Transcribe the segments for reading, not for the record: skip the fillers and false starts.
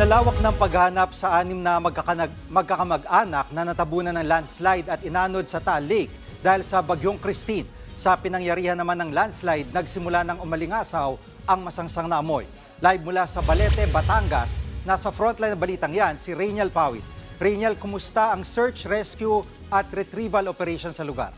Pinalawak ng paghahanap sa 6 na magkakamag-anak na natabunan ng landslide at inanod sa Taal Lake dahil sa bagyong Christine. Sa pinangyarihan naman ng landslide, nagsimula ng umalingasaw ang masangsang na amoy. Live mula sa Balete, Batangas, nasa frontline ng balitang yan si Rainiel Pawit. Rainiel, kumusta ang search, rescue at retrieval operation sa lugar?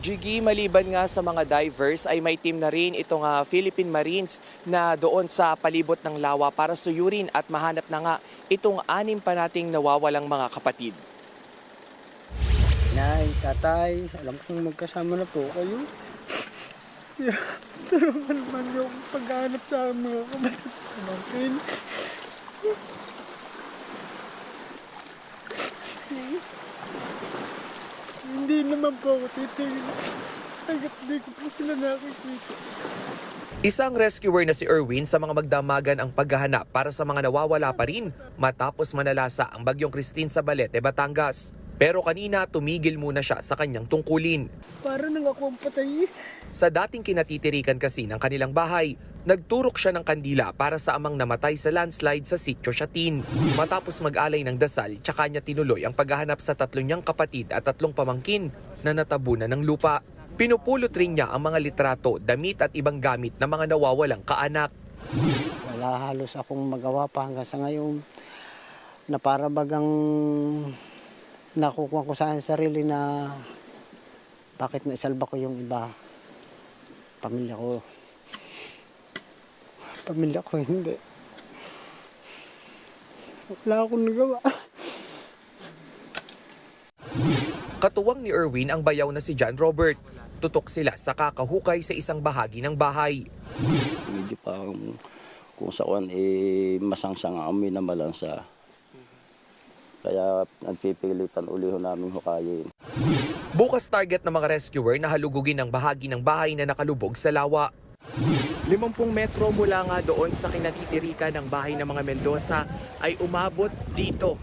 Jiggy, maliban nga sa mga divers ay may team na rin itong Philippine Marines na doon sa palibot ng lawa para suyurin at mahanap na nga itong 6 pa nating nawawalang mga kapatid. Nay, tatay, alam kong magkasama na po kayo. Tulungan naman yung paghahanap sa mga kapatid natin. Hindi naman po ako titigil. Hanggat hindi ko po sila nakikita. Isang rescuer na si Erwin sa mga magdamagan ang paghahanap para sa mga nawawala pa rin matapos manalasa ang bagyong Christine sa Balete, Batangas. Pero kanina tumigil muna siya sa kanyang tungkulin. Para nang ako ang patay. Sa dating kinatitirikan kasi ng kanilang bahay, nagturok siya ng kandila para sa amang namatay sa landslide sa Sitio Shatin. Matapos mag-alay ng dasal, tsaka niya tinuloy ang paghahanap sa 3 niyang kapatid at 3 pamangkin na natabunan ng lupa. Pinupulot rin niya ang mga litrato, damit at ibang gamit ng mga nawawalang kaanak. Wala halos akong magawa pa hanggang sa ngayon na para bagang nakukuha ko sa sarili na bakit naisalba ko yung iba. Pamilya ko hindi. Wala akong nagawa. Katuwang ni Erwin ang bayaw na si John Robert. Tutok sila sa kakahukay sa isang bahagi ng bahay. Medyo pa kung saan masangsang ang amoy na malansa. Kaya nagpipilitan uliho namin hukayin. Bukas target ng mga rescuer na halugugin ang bahagi ng bahay na nakalubog sa lawa. 50 metro mula nga doon sa kinatitirikan ng bahay ng mga Mendoza ay umabot dito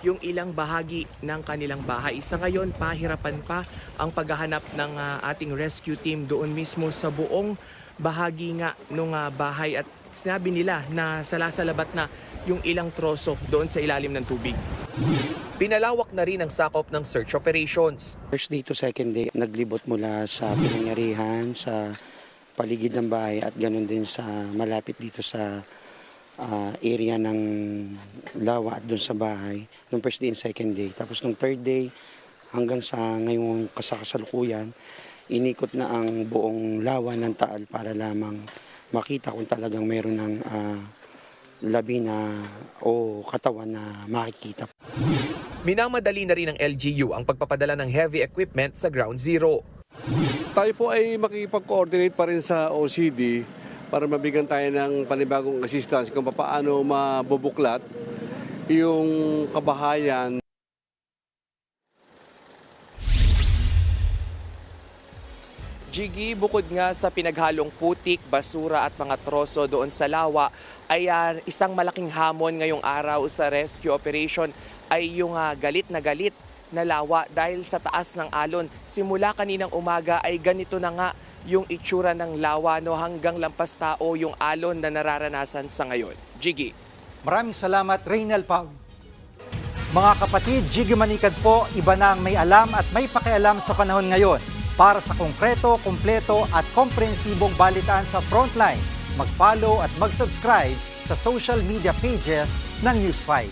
yung ilang bahagi ng kanilang bahay. Sa ngayon, pahirapan pa ang paghahanap ng ating rescue team doon mismo sa buong bahagi nga ng bahay at sinabi nila na salasalabat na yung ilang troso doon sa ilalim ng tubig. Pinalawak na rin ang sakop ng search operations. First day to second day, naglibot mula sa pinangyarihan, sa paligid ng bahay at ganoon din sa malapit dito sa area ng lawa at doon sa bahay. Nung first day and second day. Tapos nung third day hanggang sa ngayong kasalukuyan, inikot na ang buong lawa ng Taal para lamang makita kung talagang meron ng labi na o katawan na makikita. Minamadali na rin ng LGU ang pagpapadala ng heavy equipment sa Ground Zero. Tayo po ay makipag-coordinate pa rin sa OCD para mabigyan tayo ng panibagong assistance kung paano mabubuklat yung kabahayan. Jiggy, bukod nga sa pinaghalong putik, basura at mga troso doon sa lawa, ay isang malaking hamon ngayong araw sa rescue operation ay yung galit na lawa dahil sa taas ng alon. Simula kaninang umaga ay ganito na nga yung itsura ng lawa hanggang lampas tao yung alon na nararanasan sa ngayon. Jiggy. Maraming salamat, Rainiel Pawit. Mga kapatid, Jiggy Manikad po, iba na ang may alam at may pakialam sa panahon ngayon. Para sa konkreto, kumpleto at komprehensibong balitaan sa Frontline, mag-follow at mag-subscribe sa social media pages ng News 5.